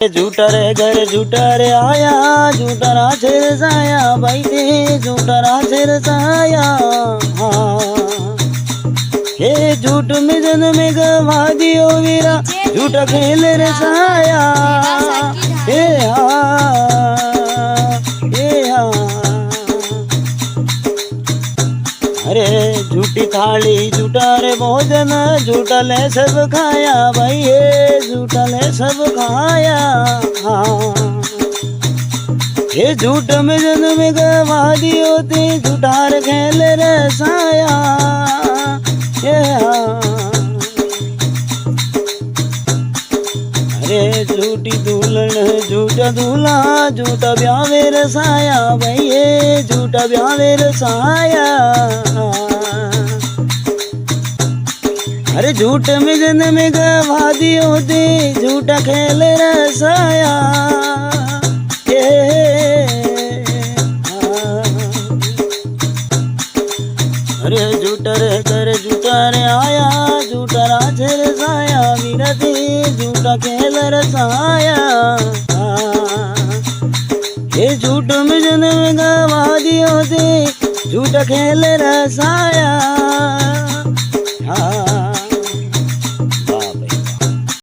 झूठा रे घर झूठा रे आया, झूठा राछे रसाया भाई दे, झूठा राछे रसाया। हे झूठ में जन्म में गवा दियो वीरा, झूठा खेल रसाया। हे अरे झूठी थाली झूठा रे भोजन, झूठा ले सब खाया भाई, ये झूठा ले सब खाया। ये झूठ में जन्म में गवा दियो ते, झूठा रे खेल रसाया। अरे झूठी दुल्हन झूठा दूल्हा, झूठा ब्यावे रसाया भाई, ये झूठा ब्यावे रसाया। अरे झूठ में जन्म में गवा दियो दे, झूठा खेल रसाया। अरे झूठा रे कर झूठा रे आया, झूठा राज रसाया वीरा दे, झूठा खेल रसाया। ये झूठ में जन्म में गवा दियो दे, झूठा खेल रसाया।